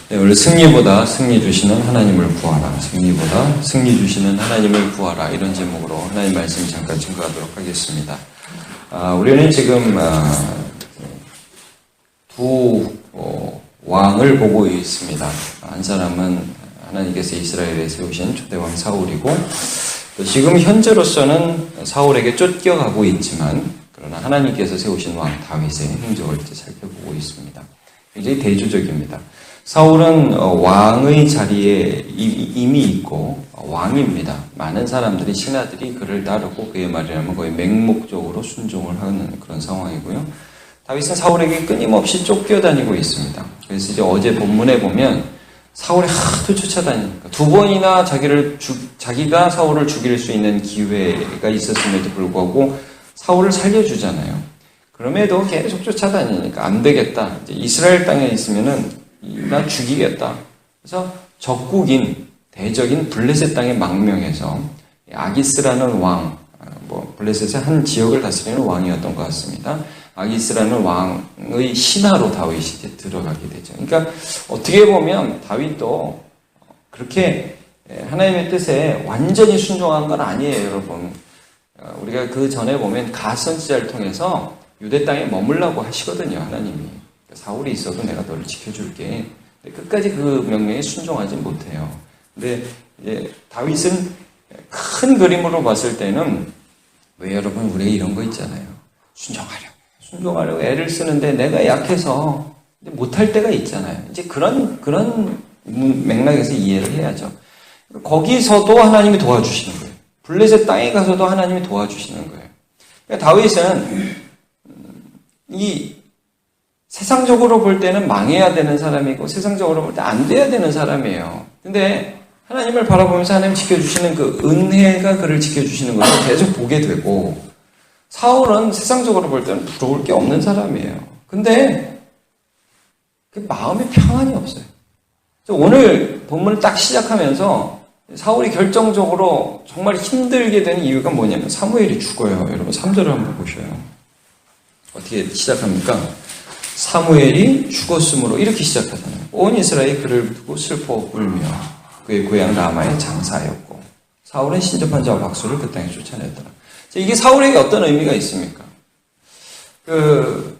네, 원래 승리보다 승리 주시는 하나님을 구하라. 승리보다 승리 주시는 하나님을 구하라. 이런 제목으로 하나님 말씀 잠깐 증거하도록 하겠습니다. 우리는 지금 두 왕을 보고 있습니다. 한 사람은 하나님께서 이스라엘에 세우신 초대왕 사울이고, 또 지금 현재로서는 사울에게 쫓겨가고 있지만, 그러나 하나님께서 세우신 왕 다윗의 행적을 살펴보고 있습니다. 굉장히 대조적입니다. 사울은 왕의 자리에 이미 있고 왕입니다. 많은 사람들이, 신하들이 그를 따르고 그의 말이라면 거의 맹목적으로 순종을 하는 그런 상황이고요. 다윗은 사울에게 끊임없이 쫓겨다니고 있습니다. 그래서 이제 어제 본문에 보면 사울이 하도 쫓아다니니까 두 번이나 자기가 사울을 죽일 수 있는 기회가 있었음에도 불구하고 사울을 살려주잖아요. 그럼에도 계속 쫓아다니니까 안 되겠다. 이제 이스라엘 땅에 있으면은 나 죽이겠다. 그래서 적국인, 대적인 블레셋 땅에 망명해서 아기스라는 왕, 블레셋의 한 지역을 다스리는 왕이었던 것 같습니다. 아기스라는 왕의 신하로 다윗이 들어가게 되죠. 그러니까 어떻게 보면 다윗도 그렇게 하나님의 뜻에 완전히 순종한 건 아니에요, 여러분. 우리가 그 전에 보면 갓 선지자를 통해서 유대 땅에 머물라고 하시거든요, 하나님이. 사울이 있어도 내가 너를 지켜줄게. 끝까지 그 명령에 순종하지 못해요. 근데 이제 다윗은 큰 그림으로 봤을 때는, 왜 여러분 우리가 이런 거 있잖아요. 순종하려고 애를 쓰는데 내가 약해서 못할 때가 있잖아요. 이제 그런 맥락에서 이해를 해야죠. 거기서도 하나님이 도와주시는 거예요. 블레셋 땅에 가서도 하나님이 도와주시는 거예요. 그러니까 다윗은 세상적으로 볼 때는 망해야 되는 사람이고 세상적으로 볼 때 안 돼야 되는 사람이에요. 근데 하나님을 바라보면서 하나님 지켜주시는 그 은혜가 그를 지켜주시는 것을 계속 보게 되고, 사울은 세상적으로 볼 때는 부러울 게 없는 사람이에요. 근데 그 마음에 평안이 없어요. 오늘 본문을 딱 시작하면서 사울이 결정적으로 정말 힘들게 되는 이유가 뭐냐면 사무엘이 죽어요. 여러분 3절을 한번 보셔요. 어떻게 시작합니까? 사무엘이 죽었으므로, 이렇게 시작하잖아요. 온 이스라엘이 그를 두고 슬퍼 울며 그의 고향 라마에 장사하였고 사울은 신접한 자와 박수를 그 땅에 쫓아냈더라. 이게 사울에게 어떤 의미가 있습니까?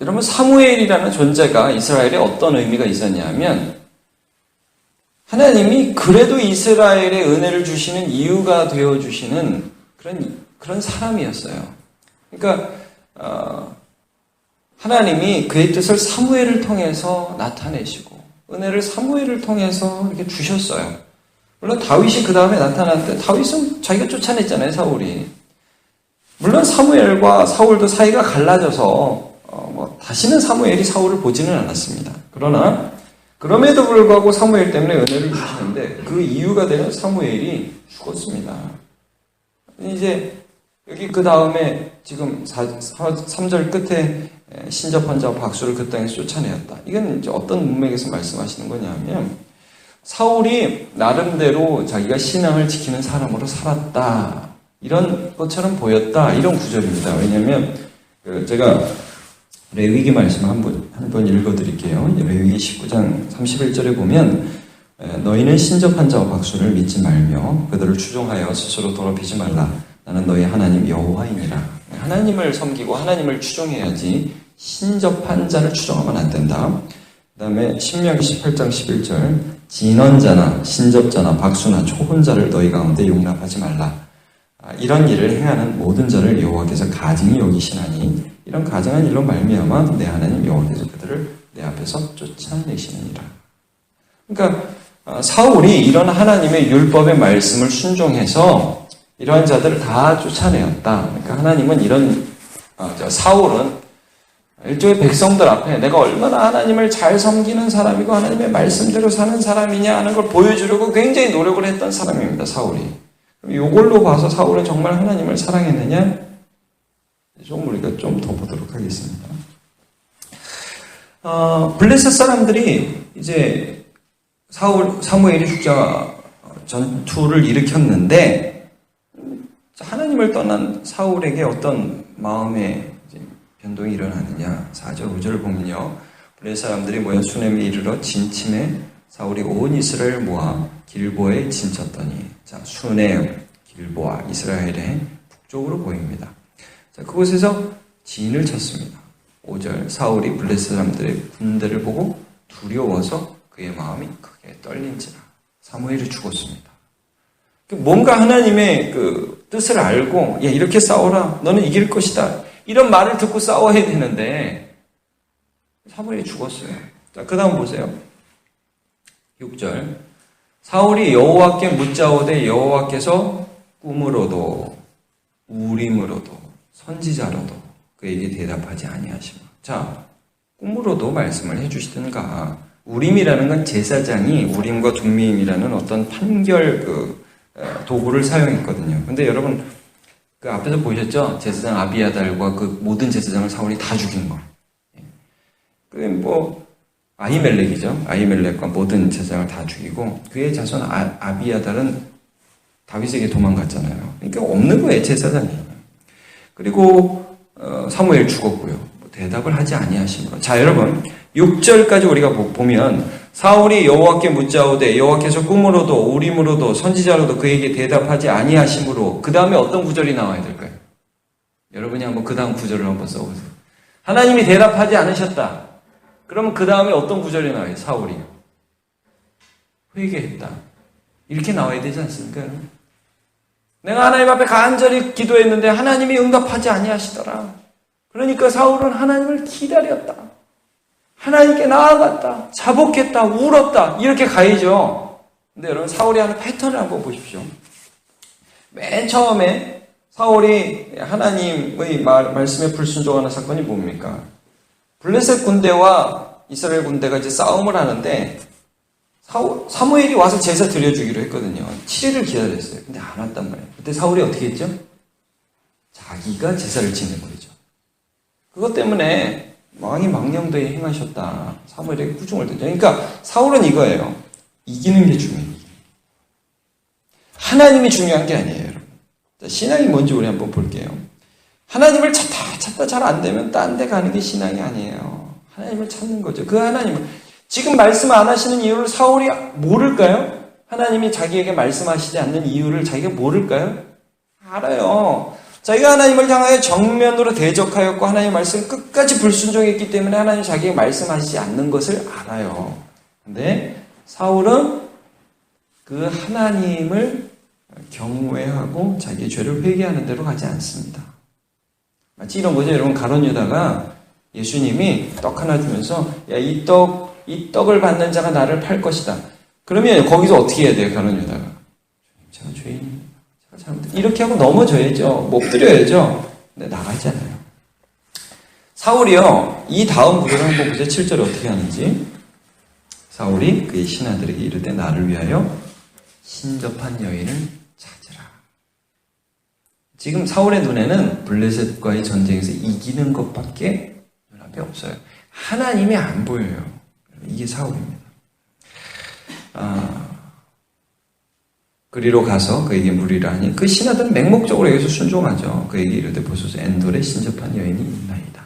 여러분 사무엘이라는 존재가 이스라엘에 어떤 의미가 있었냐면, 하나님이 그래도 이스라엘에 은혜를 주시는 이유가 되어주시는 그런 사람이었어요. 그러니까 하나님이 그의 뜻을 사무엘을 통해서 나타내시고 은혜를 사무엘을 통해서 이렇게 주셨어요. 물론 다윗이 그 다음에 나타났는데 다윗은 자기가 쫓아냈잖아요, 사울이. 물론 사무엘과 사울도 사이가 갈라져서 다시는 사무엘이 사울을 보지는 않았습니다. 그러나 그럼에도 불구하고 사무엘 때문에 은혜를 주시는데 그 이유가 되는 사무엘이 죽었습니다. 이제 여기 그 다음에 지금 3절 끝에 신접한 자와 박수를 그 땅에서 쫓아내었다. 이건 이제 어떤 문맥에서 말씀하시는 거냐면, 사울이 나름대로 자기가 신앙을 지키는 사람으로 살았다, 이런 것처럼 보였다, 이런 구절입니다. 왜냐하면 제가 레위기 말씀 한 번 읽어드릴게요. 레위기 19장 31절에 보면, 너희는 신접한 자와 박수를 믿지 말며 그들을 추종하여 스스로 더럽히지 말라. 나는 너희 하나님 여호와이니라. 하나님을 섬기고 하나님을 추종해야지 신접한 자를 추종하면 안 된다. 그 다음에 신명기 18장 11절, 진언자나 신접자나 박수나 초혼자를 너희 가운데 용납하지 말라. 이런 일을 행하는 모든 자를 여호와께서 가증히 여기시나니 이런 가증한 일로 말미암아 내 하나님 여호와께서 그들을 내 앞에서 쫓아내시느니라. 그러니까 사울이 이런 하나님의 율법의 말씀을 순종해서 이러한 자들을 다 쫓아내었다. 그러니까 하나님은 사울은 일종의 백성들 앞에 내가 얼마나 하나님을 잘 섬기는 사람이고 하나님의 말씀대로 사는 사람이냐 하는 걸 보여주려고 굉장히 노력을 했던 사람입니다, 사울이. 이걸로 봐서 사울은 정말 하나님을 사랑했느냐? 좀 우리가 좀 더 보도록 하겠습니다. 블레셋 사람들이 이제 사무엘이 죽자 전투를 일으켰는데, 하나님을 떠난 사울에게 어떤 마음의 변동이 일어나느냐. 4절, 5절을 보면요. 블레셋 사람들이 모여 수넴에 이르러 진침에 사울이 온 이스라엘 모아 길보에 진쳤더니, 자, 수네음, 길보아, 이스라엘의 북쪽으로 보입니다. 자, 그곳에서 진을 쳤습니다. 5절, 사울이 블레셋 사람들의 군대를 보고 두려워서 그의 마음이 크게 떨린지라. 사무엘이 죽었습니다. 뭔가 하나님의 그 뜻을 알고, 야, 이렇게 싸워라. 너는 이길 것이다. 이런 말을 듣고 싸워야 되는데, 사무엘이 죽었어요. 자, 그 다음 보세요. 6절. 사울이 여호와께 묻자오되 여호와께서 꿈으로도, 우림으로도, 선지자로도 그에게 대답하지 아니하시고. 자, 꿈으로도 말씀을 해주시든가, 우림이라는 건 제사장이 우림과 둠밈이라는 어떤 판결 도구를 사용했거든요. 근데 여러분, 그 앞에서 보셨죠? 제사장 아비아달과 그 모든 제사장을 사울이 다 죽인 거. 그게 뭐, 아히멜렉이죠. 아히멜렉과 모든 제사장을 다 죽이고, 그의 자손 아비아달은 다윗에게 도망갔잖아요. 그러니까 없는 거예요, 제사장이. 그리고, 사무엘 죽었고요. 대답을 하지 아니하심으로. 자, 여러분, 6절까지 우리가 보면 사울이 여호와께 묻자오되 여호와께서 꿈으로도 우림으로도 선지자로도 그에게 대답하지 아니하심으로, 그 다음에 어떤 구절이 나와야 될까요? 여러분이 한번 그 다음 구절을 한번 써보세요. 하나님이 대답하지 않으셨다. 그러면 그 다음에 어떤 구절이 나와요? 사울이 회개했다. 이렇게 나와야 되지 않습니까? 내가 하나님 앞에 간절히 기도했는데 하나님이 응답하지 아니하시더라. 그러니까 사울은 하나님을 기다렸다. 하나님께 나아갔다. 자복했다. 울었다. 이렇게 가야죠. 근데 여러분, 사울이 하는 패턴을 한번 보십시오. 맨 처음에 사울이 하나님의 말씀에 불순종하는 사건이 뭡니까? 블레셋 군대와 이스라엘 군대가 이제 싸움을 하는데 사무엘이 와서 제사 드려주기로 했거든요. 7일을 기다렸어요. 근데 안 왔단 말이에요. 그때 사울이 어떻게 했죠? 자기가 제사를 지는 거죠. 그것 때문에 왕이 망령되이 행하셨다. 사무엘에게 꾸중을 듣죠. 그러니까 사울은 이거예요. 이기는 게 중요해요. 하나님이 중요한 게 아니에요, 여러분. 신앙이 뭔지 우리 한번 볼게요. 하나님을 찾다 잘 안 되면 딴 데 가는 게 신앙이 아니에요. 하나님을 찾는 거죠. 그 하나님을. 지금 말씀 안 하시는 이유를 사울이 모를까요? 하나님이 자기에게 말씀하시지 않는 이유를 자기가 모를까요? 알아요. 자기가 하나님을 향하여 정면으로 대적하였고 하나님의 말씀을 끝까지 불순종했기 때문에 하나님이 자기에게 말씀하시지 않는 것을 알아요. 근데 사울은 그 하나님을 경외하고 자기의 죄를 회개하는 대로 가지 않습니다. 마치 이런 거죠. 여러분, 가룟 유다가 예수님이 떡 하나 주면서, 야, 이 떡을 받는 자가 나를 팔 것이다. 그러면 거기서 어떻게 해야 돼요, 가룟 유다가? 제가 죄인입니다. 제가 잘못했다. 이렇게 하고 넘어져야죠. 엎드려야죠. 근데 나가잖아요. 사울이요, 이 다음 구절을 한번 보세요. 7절에 어떻게 하는지. 사울이 그의 신하들에게 이르되 나를 위하여 신접한 여인을 찾으라. 지금 사울의 눈에는 블레셋과의 전쟁에서 이기는 것밖에 눈앞에 없어요. 하나님이 안 보여요. 이게 사울입니다. 그리로 가서 그에게 물으라 하니 그 신하들은 맹목적으로 여기서 순종하죠. 그에게 이르되 보소서 엔돌에 신접한 여인이 있나이다.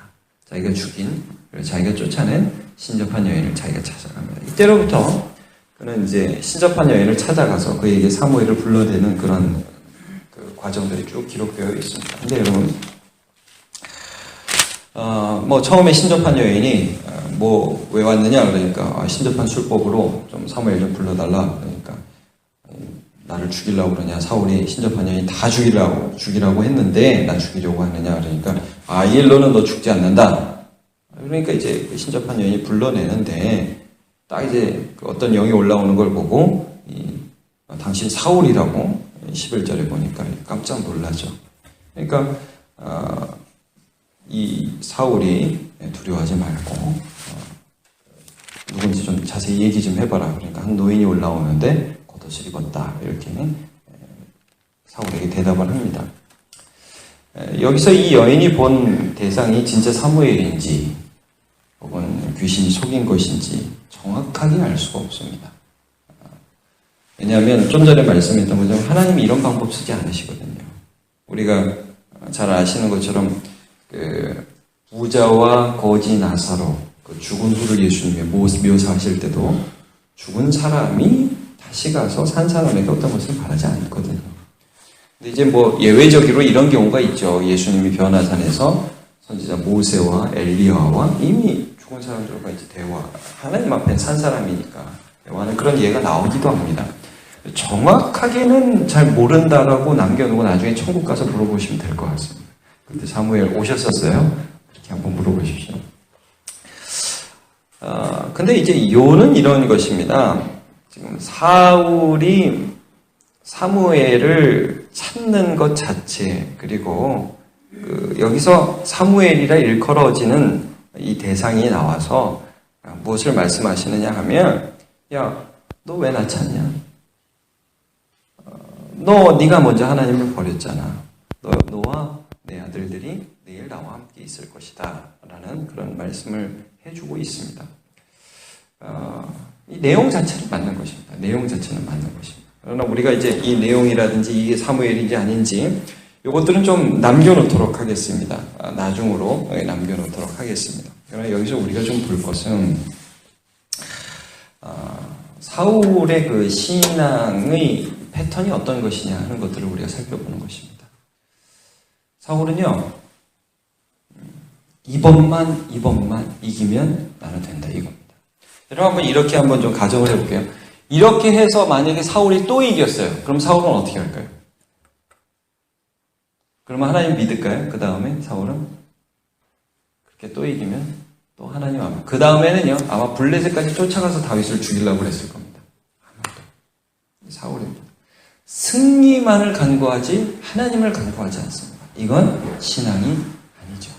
자기가 죽인, 자기가 쫓아낸 신접한 여인을 자기가 찾아갑니다. 이때로부터 그는 이제 신접한 여인을 찾아가서 그에게 사무엘을 불러대는 그런 과정들이 쭉 기록되어 있습니다. 근데 여러분, 처음에 신접한 여인이 왜 왔느냐 그러니까 신접한 술법으로 좀 사무엘 좀 불러달라 그러니까 나를 죽이려고 그러냐. 사울이 신접한 여인 다 죽이라고 했는데 나 죽이려고 하느냐 그러니까 이 일로는 너 죽지 않는다. 그러니까 이제 그 신접한 여인이 불러내는데 딱 이제 어떤 영이 올라오는 걸 보고 당신 사울이라고 11절에 보니까 깜짝 놀라죠. 그러니까 이 사울이 두려워하지 말고 누군지 좀 자세히 얘기 좀 해봐라. 그러니까 한 노인이 올라오는데 겉옷을 입었다. 이렇게 사울에게 대답을 합니다. 여기서 이 여인이 본 대상이 진짜 사무엘인지 혹은 귀신이 속인 것인지 정확하게 알 수가 없습니다. 왜냐하면 좀 전에 말씀했던 것처럼 하나님이 이런 방법 쓰지 않으시거든요. 우리가 잘 아시는 것처럼 부자와 거지 나사로 죽은 후를 예수님이 묘사하실 때도 죽은 사람이 다시 가서 산 사람에게 어떤 것을 바라지 않거든요. 근데 이제 뭐 예외적으로 이런 경우가 있죠. 예수님이 변화산에서 선지자 모세와 엘리야와 이미 죽은 사람들과 이제 대화, 하나님 앞에 산 사람이니까 대화하는 그런 예가 나오기도 합니다. 정확하게는 잘 모른다라고 남겨놓고 나중에 천국 가서 물어보시면 될 것 같습니다. 근데 사무엘 오셨었어요? 이렇게 한번 물어보십시오. 근데 이제 요는 이런 것입니다. 지금 사울이 사무엘을 찾는 것 자체, 그리고 여기서 사무엘이라 일컬어지는 이 대상이 나와서 무엇을 말씀하시느냐 하면, 야, 너 왜 나 찾냐? 네가 먼저 하나님을 버렸잖아. 너와 내 아들들이 내일 나와 함께 있을 것이다 라는 그런 말씀을 해주고 있습니다. 이 내용 자체는 맞는 것입니다. 내용 자체는 맞는 것입니다. 그러나 우리가 이제 이 내용이라든지 이게 사무엘인지 아닌지 이것들은 좀 남겨놓도록 하겠습니다. 나중으로 남겨놓도록 하겠습니다. 그러나 여기서 우리가 좀 볼 것은 사울의 그 신앙의 패턴이 어떤 것이냐 하는 것들을 우리가 살펴보는 것입니다. 사울은요, 이번만 이기면 나는 된다 이겁니다. 여러분 한번 이렇게 한번 좀 가정을 해볼게요. 이렇게 해서 만약에 사울이 또 이겼어요. 그럼 사울은 어떻게 할까요? 그러면 하나님 믿을까요? 그 다음에 사울은 그렇게 또 이기면 또 하나님 아마 그 다음에는요 아마 블레셋까지 쫓아가서 다윗을 죽이려고 그랬을 겁니다. 아마도 사울입니다. 승리만을 간구하지 하나님을 간구하지 않습니다. 이건 신앙이 아니죠.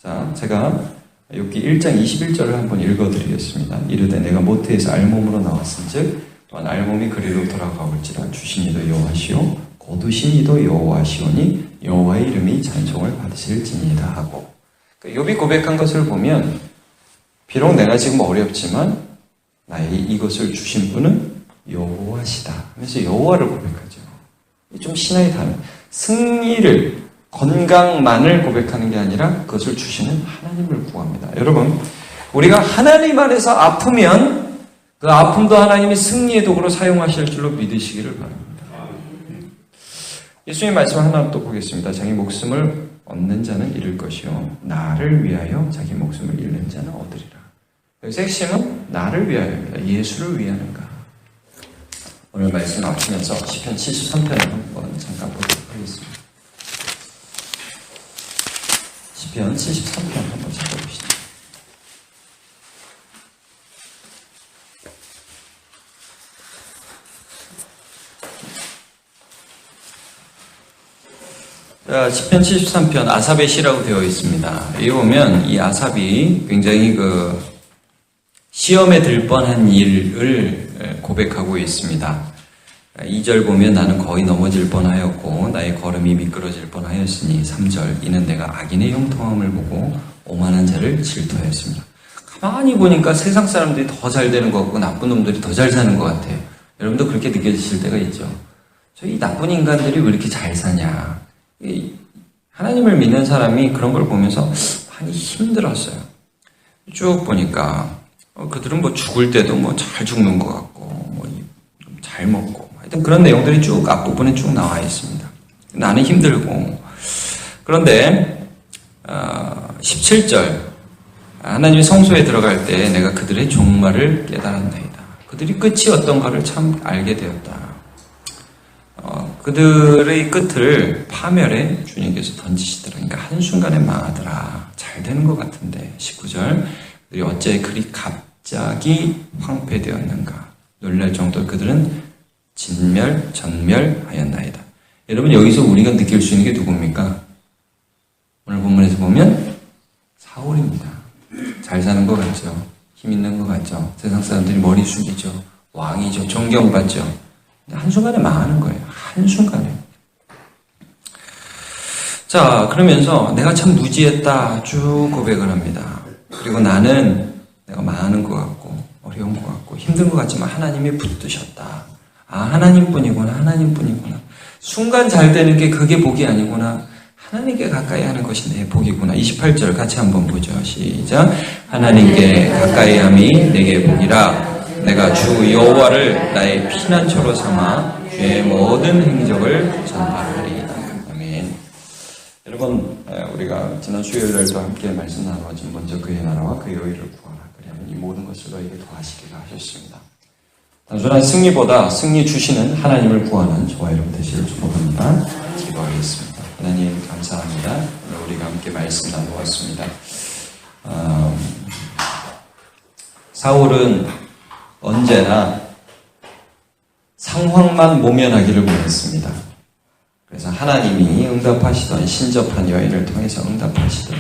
자, 제가 여기 1장 21절을 한번 읽어드리겠습니다. 이르되 내가 모태에서 알몸으로 나왔은즉 또한 알몸이 그리로 돌아가올지라 주신 이도 여호와시오 거두신 이도 여호와시오니 여호와의 이름이 찬송을 받으실지니이다 하고, 욥이 고백한 것을 보면 비록 내가 지금 어렵지만 나에게 이것을 주신 분은 여호와시다 하면서 여호와를 고백하죠. 좀 신앙이 다른 승리를 건강만을 고백하는 게 아니라 그것을 주시는 하나님을 구합니다. 여러분, 우리가 하나님 안에서 아프면 그 아픔도 하나님이 승리의 도구로 사용하실 줄로 믿으시기를 바랍니다. 예수님 말씀 하나 또 보겠습니다. 자기 목숨을 얻는 자는 잃을 것이요 나를 위하여 자기 목숨을 잃는 자는 얻으리라. 여기서 핵심은 나를 위하여입니다. 예수를 위하는가. 오늘 말씀 마치면서 시편 73편을 한번 잠깐 보도록 하겠습니다. 시편 73편 한번 찾아보시죠. 자, 시편 73편 아삽의 시라고 되어 있습니다. 여기 보면 이 아삽이 굉장히 시험에 들 뻔한 일을 고백하고 있습니다. 2절 보면 나는 거의 넘어질 뻔하였고 나의 걸음이 미끄러질 뻔하였으니 3절 이는 내가 악인의 형통함을 보고 오만한 자를 질투하였습니다. 가만히 보니까 세상 사람들이 더 잘 되는 것 같고 나쁜 놈들이 더 잘 사는 것 같아요. 여러분도 그렇게 느껴지실 때가 있죠. 이 나쁜 인간들이 왜 이렇게 잘 사냐. 하나님을 믿는 사람이 그런 걸 보면서 많이 힘들었어요. 쭉 보니까 그들은 죽을 때도 잘 죽는 것 같고 잘 먹고 하여튼 그런 내용들이 쭉 앞부분에 쭉 나와 있습니다. 나는 힘들고. 그런데 17절 하나님이 성소에 들어갈 때 내가 그들의 종말을 깨달았나이다. 그들이 끝이 어떤가를 참 알게 되었다. 그들의 끝을 파멸에 주님께서 던지시더라. 그러니까 한순간에 망하더라. 잘 되는 것 같은데. 19절 그들이 어째 그리 갑자기 황폐되었는가. 놀랄 정도로 그들은 전멸하였나이다. 여러분 여기서 우리가 느낄 수 있는 게 누굽니까? 오늘 본문에서 보면 사울입니다. 잘 사는 것 같죠? 힘 있는 것 같죠? 세상 사람들이 머리 숙이죠? 왕이죠? 존경받죠? 한순간에 망하는 거예요. 한순간에. 자, 그러면서 내가 참 무지했다 쭉 고백을 합니다. 그리고 나는 내가 망하는 것 같고 어려운 것 같고 힘든 것 같지만 하나님이 붙드셨다. 하나님뿐이구나. 순간 잘 되는 게 그게 복이 아니구나. 하나님께 가까이 하는 것이 내 복이구나. 28절 같이 한번 보죠. 시작. 하나님께 가까이 함이 내게 복이라. 내가 주 여호와를 나의 피난처로 삼아 주의 모든 행적을 전파하리이다. 아멘. 여러분, 우리가 지난 수요일날도 함께 말씀 나누었지만 먼저 그의 나라와 그의 의를 구하라. 그러면 이 모든 것을 너에게 더하시기를 하셨습니다. 단순한 승리보다 승리 주시는 하나님을 구하는 저와 여러분 되시길 축복합니다. 기도하겠습니다. 하나님 감사합니다. 오늘 우리가 함께 말씀 나누었습니다. 사울은 언제나 상황만 모면하기를 원했습니다. 그래서 하나님이 응답하시던 신접한 여인을 통해서 응답하시던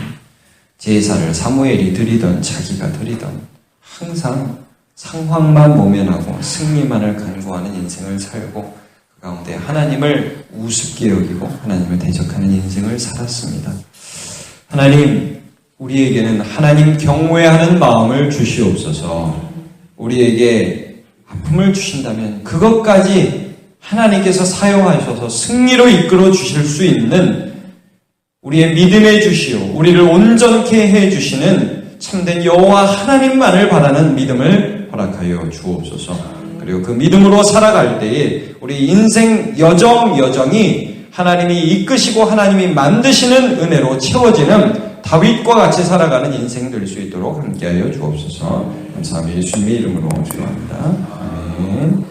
제사를 사무엘이 드리던 자기가 드리던 항상 상황만 모면하고 승리만을 간구하는 인생을 살고 그 가운데 하나님을 우습게 여기고 하나님을 대적하는 인생을 살았습니다. 하나님, 우리에게는 하나님 경외하는 마음을 주시옵소서. 우리에게 아픔을 주신다면 그것까지 하나님께서 사용하셔서 승리로 이끌어 주실 수 있는 우리의 믿음의 주시오, 우리를 온전케 해주시는 참된 여호와 하나님만을 바라는 믿음을 허락하여 주옵소서. 그리고 그 믿음으로 살아갈 때에 우리 인생 여정이 하나님이 이끄시고 하나님이 만드시는 은혜로 채워지는 다윗과 같이 살아가는 인생 될 수 있도록 함께하여 주옵소서. 감사합니다. 예수님의 이름으로 기도합니다. 아멘.